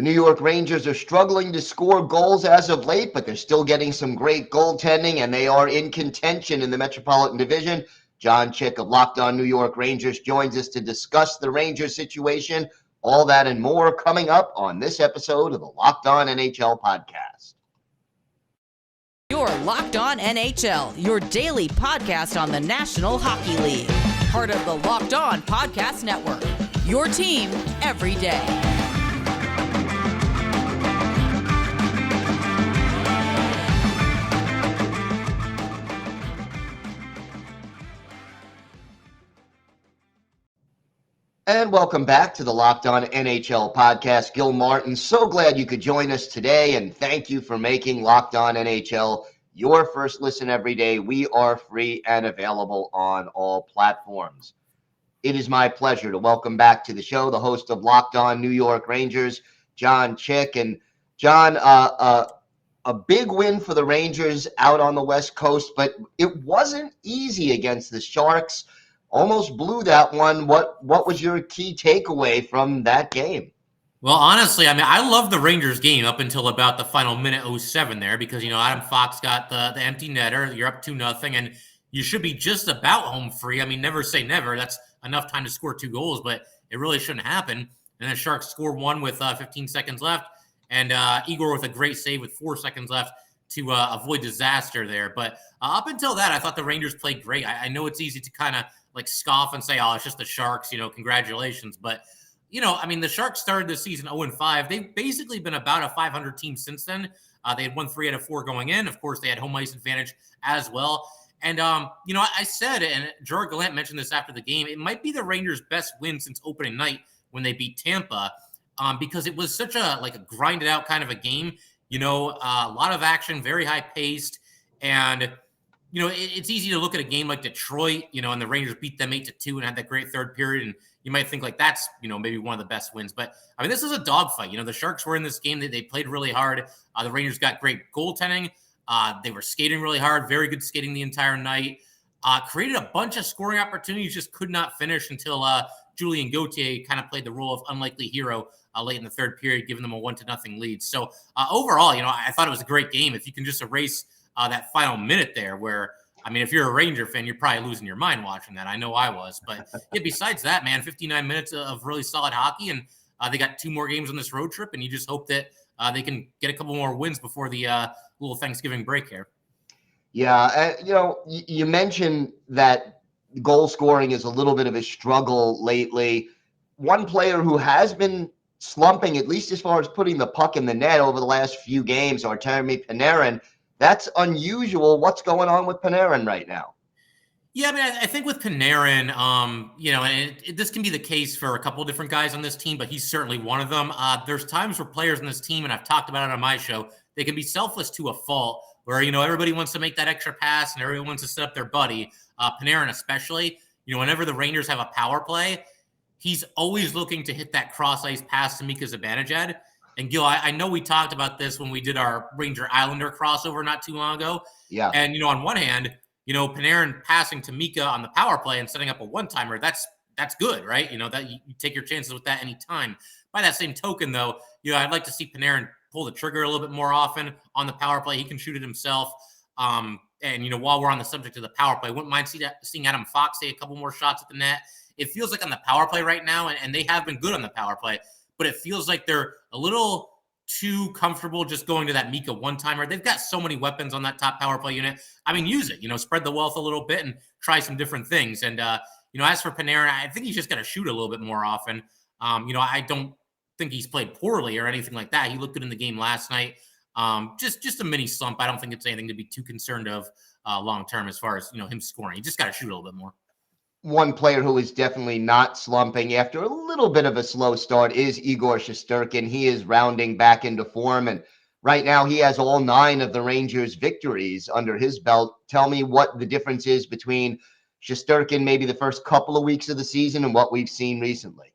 The New York Rangers are struggling to score goals as of late, but they're still getting some great goaltending, and they are in contention in the Metropolitan Division. John Chik of Locked On New York Rangers joins us to discuss the Rangers situation. All that and more coming up on this episode of the Locked On NHL Podcast. You're Locked On NHL, your daily podcast on the National Hockey League. Part of the Locked On Podcast Network, your team every day. And welcome back to the Locked On NHL Podcast. Gil Martin, so glad you could join us today, and thank you for making Locked On NHL your first listen every day. We are free and available on all platforms. It is my pleasure to welcome back to the show the host of Locked On New York Rangers, John Chik. And John, a big win for the Rangers out on the West Coast, but it wasn't easy against the Sharks. Almost blew that one. What was your key takeaway from that game? Well, honestly, I love the Rangers game up until about the final minute 07 there because, Adam Fox got the empty netter. You're up 2-0, and you should be just about home free. Never say never. That's enough time to score 2 goals, but it really shouldn't happen. And the Sharks score one with 15 seconds left, and Igor with a great save with 4 seconds left to avoid disaster there. But up until that, I thought the Rangers played great. I know it's easy to kind of scoff and say, oh, it's just the Sharks, congratulations. But, the Sharks started the season 0-5. They've basically been about a 500 team since then. They had won 3 out of 4 going in. Of course, they had home ice advantage as well. And, I said, and Gerard Gallant mentioned this after the game, it might be the Rangers' best win since opening night when they beat Tampa because it was such a grinded out kind of a game. A lot of action, very high paced. And, it's easy to look at a game like Detroit, and the Rangers beat them 8-2 and had that great third period. And you might think that's, maybe one of the best wins. But, this is a dogfight. The Sharks were in this game. They played really hard. The Rangers got great goaltending. They were skating really hard, very good skating the entire night. Created a bunch of scoring opportunities, just could not finish until Julien Gauthier kind of played the role of unlikely hero late in the third period, giving them a 1-0 lead. So overall, I thought it was a great game. If you can just erase that final minute there where, if you're a Ranger fan, you're probably losing your mind watching that. I know I was. But yeah, besides that, man, 59 minutes of really solid hockey. And they got 2 more games on this road trip. And you just hope that they can get a couple more wins before the little Thanksgiving break here. Yeah. You mentioned that goal scoring is a little bit of a struggle lately. One player who has been slumping, at least as far as putting the puck in the net over the last few games, Artemi Panarin. That's unusual. What's going on with Panarin right now? Yeah, I think with Panarin, and this can be the case for a couple of different guys on this team, but he's certainly one of them. There's times where players on this team, and I've talked about it on my show, they can be selfless to a fault where, everybody wants to make that extra pass and everyone wants to set up their buddy. Panarin especially, whenever the Rangers have a power play, he's always looking to hit that cross-ice pass to Mika Zibanejad. And Gil, I know we talked about this when we did our Ranger Islander crossover not too long ago. Yeah. And, on one hand, Panarin passing to Mika on the power play and setting up a one-timer, that's good, right? That you take your chances with that anytime. By that same token, though, I'd like to see Panarin pull the trigger a little bit more often on the power play. He can shoot it himself. And, while we're on the subject of the power play, I wouldn't mind seeing Adam Fox take a couple more shots at the net. It feels like on the power play right now, and they have been good on the power play, but it feels like they're a little too comfortable just going to that Mika one-timer. They've got so many weapons on that top power play unit. Use it, spread the wealth a little bit and try some different things. And, as for Panarin, I think he's just got to shoot a little bit more often. I don't think he's played poorly or anything like that. He looked good in the game last night. Just a mini slump. I don't think it's anything to be too concerned of long-term as far as, him scoring. He just got to shoot a little bit more. One player who is definitely not slumping after a little bit of a slow start is Igor Shesterkin. He is rounding back into form, and right now he has all 9 of the Rangers' victories under his belt. Tell me what the difference is between Shesterkin maybe the first couple of weeks of the season and what we've seen recently.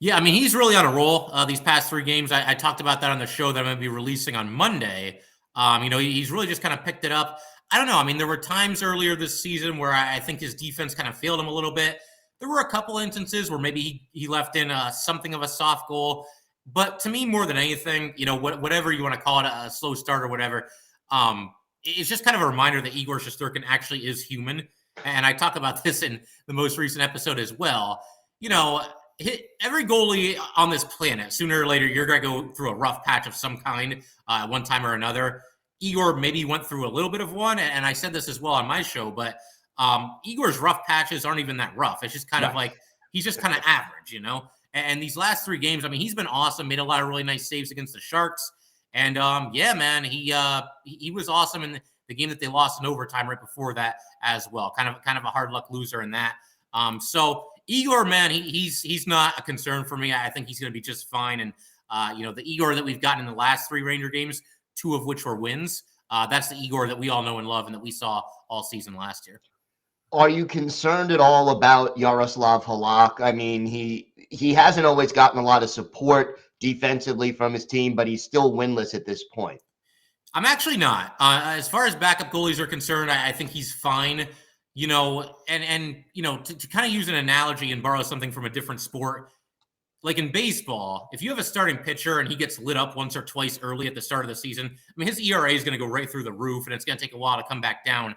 Yeah, he's really on a roll these past 3 games. I talked about that on the show that I'm going to be releasing on Monday. He's really just kind of picked it up. I don't know. There were times earlier this season where I think his defense kind of failed him a little bit. There were a couple instances where maybe he left in something of a soft goal. But to me, more than anything, whatever you want to call it, a slow start or whatever, it's just kind of a reminder that Igor Shesterkin actually is human. And I talk about this in the most recent episode as well. Every goalie on this planet, sooner or later, you're going to go through a rough patch of some kind, one time or another. Igor maybe went through a little bit of one, and I said this as well on my show, but Igor's rough patches aren't even that rough. It's just kind of like, he's just kind of average, And these last 3 games, I mean, he's been awesome, made a lot of really nice saves against the Sharks. And yeah, man, he was awesome in the game that they lost in overtime right before that as well. Kind of a hard luck loser in that. So Igor, man, he's not a concern for me. I think he's going to be just fine. And the Igor that we've gotten in the last 3 Ranger games, 2 of which were wins, that's the Igor that we all know and love and that we saw all season last year. Are you concerned at all about Yaroslav Halak? I mean, he hasn't always gotten a lot of support defensively from his team, but he's still winless at this point. I'm actually not. As far as backup goalies are concerned, I think he's fine. To kind of use an analogy and borrow something from a different sport, like in baseball, if you have a starting pitcher and he gets lit up once or twice early at the start of the season, I mean, his ERA is going to go right through the roof, and it's going to take a while to come back down.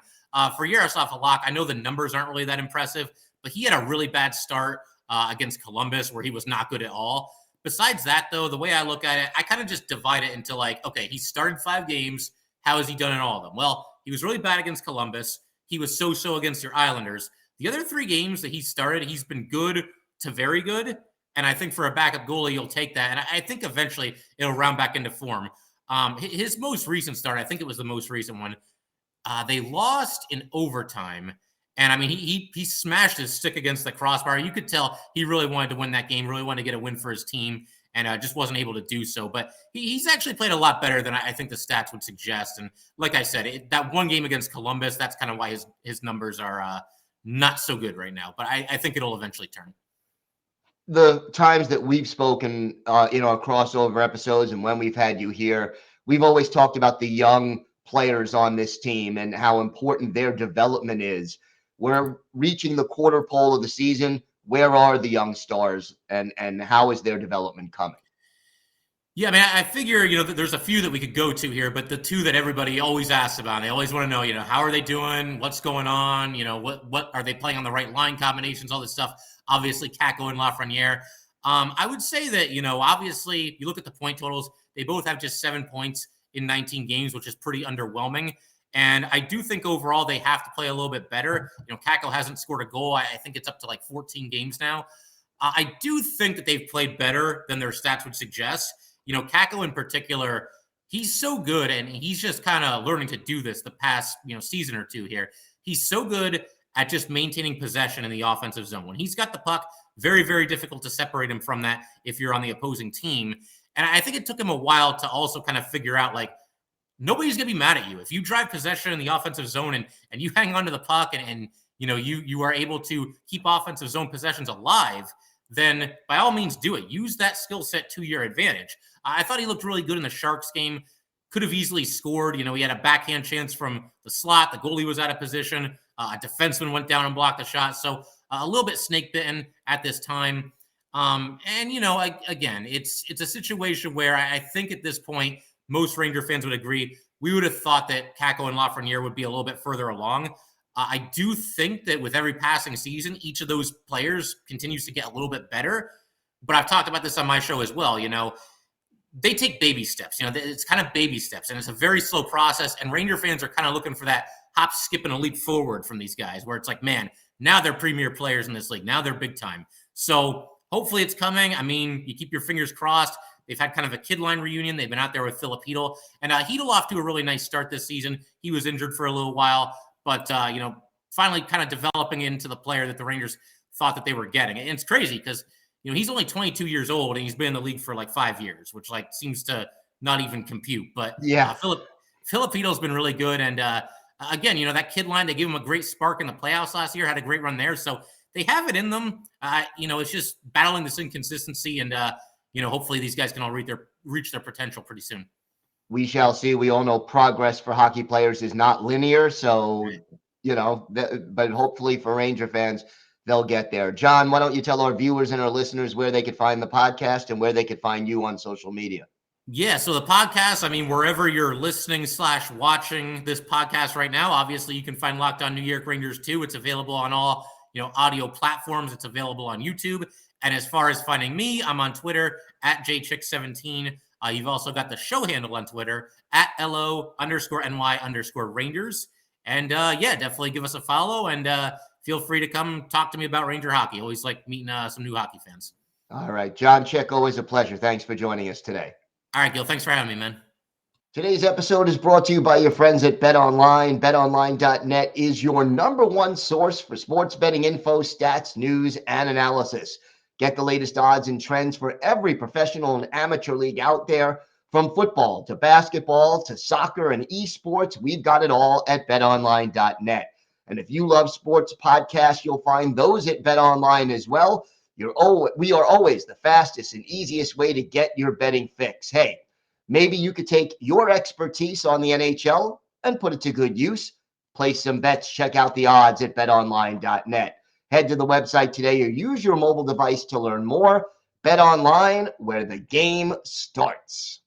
For Yaroslav Halak, I know the numbers aren't really that impressive, but he had a really bad start against Columbus where he was not good at all. Besides that, though, the way I look at it, I kind of just divide it into like, okay, he started 5 games. How has he done in all of them? Well, he was really bad against Columbus. He was so-so against your Islanders. The other 3 games that he started, he's been good to very good. And I think for a backup goalie, you'll take that. And I think eventually it'll round back into form. His most recent start, I think it was the most recent one, they lost in overtime. And I mean, he smashed his stick against the crossbar. You could tell he really wanted to win that game, really wanted to get a win for his team, and just wasn't able to do so. But he's actually played a lot better than I think the stats would suggest. And like I said, that one game against Columbus, that's kind of why his numbers are not so good right now. But I think it'll eventually turn. The times that we've spoken in our crossover episodes and when we've had you here, we've always talked about the young players on this team and how important their development is. We're reaching the quarter pole of the season. Where are the young stars and how is their development coming? Yeah, I mean, I figure, there's a few that we could go to here, but the 2 that everybody always asks about, they always want to know, how are they doing? What's going on? What are they playing on the right line combinations, all this stuff? Obviously, Kakko and Lafreniere. I would say that, obviously, you look at the point totals, they both have just 7 points in 19 games, which is pretty underwhelming. And I do think overall they have to play a little bit better. Kakko hasn't scored a goal. I think it's up to like 14 games now. I do think that they've played better than their stats would suggest. Kakko in particular, he's so good, and he's just kind of learning to do this the past, season or 2 here. He's so good at just maintaining possession in the offensive zone. When he's got the puck, very, very difficult to separate him from that if you're on the opposing team. And I think it took him a while to also kind of figure out, like, nobody's going to be mad at you. If you drive possession in the offensive zone and you hang on to the puck and you are able to keep offensive zone possessions alive, then by all means do it. Use that skill set to your advantage. I thought he looked really good in the Sharks game. Could have easily scored. He had a backhand chance from the slot. The goalie was out of position. A defenseman went down and blocked the shot. So a little bit snake bitten at this time. Again, it's a situation where I think at this point, most Ranger fans would agree. We would have thought that Kakko and Lafreniere would be a little bit further along. I do think that with every passing season, each of those players continues to get a little bit better. But I've talked about this on my show as well. They take baby steps. It's kind of baby steps, and it's a very slow process. And Ranger fans are kind of looking for that hop, skip, and a leap forward from these guys, where it's like, man, now they're premier players in this league. Now they're big time. So hopefully it's coming. I mean, you keep your fingers crossed. They've had kind of a kid line reunion. They've been out there with Philip Hedl. And Hedl off to a really nice start this season. He was injured for a little while, but, finally kind of developing into the player that the Rangers thought that they were getting. And it's crazy because, he's only 22 years old and he's been in the league for like 5 years, which like seems to not even compute. But yeah, Philip Hedl's been really good. And again, that kid line, they gave him a great spark in the playoffs last year, had a great run there. So they have it in them. It's just battling this inconsistency and, hopefully these guys can all reach their potential pretty soon. We shall see. We all know progress for hockey players is not linear. So, but hopefully for Ranger fans, they'll get there. John, why don't you tell our viewers and our listeners where they could find the podcast and where they could find you on social media? Yeah, so the podcast, I mean, wherever you're listening / watching this podcast right now, obviously you can find Locked On New York Rangers too. It's available on all, audio platforms. It's available on YouTube. And as far as finding me, I'm on Twitter at jchik17. You've also got the show handle on Twitter at LO_NY_Rangers. And definitely give us a follow and feel free to come talk to me about Ranger hockey. Always like meeting some new hockey fans. All right, John Chik, always a pleasure. Thanks for joining us today. All right, Gil, thanks for having me, man. Today's episode is brought to you by your friends at BetOnline. BetOnline.net is your number one source for sports betting info, stats, news, and analysis. Get the latest odds and trends for every professional and amateur league out there. From football to basketball to soccer and esports, we've got it all at BetOnline.net. And if you love sports podcasts, you'll find those at BetOnline as well. We are always the fastest and easiest way to get your betting fix. Hey, maybe you could take your expertise on the NHL and put it to good use. Place some bets. Check out the odds at betonline.net. Head to the website today or use your mobile device to learn more. Bet Online, where the game starts.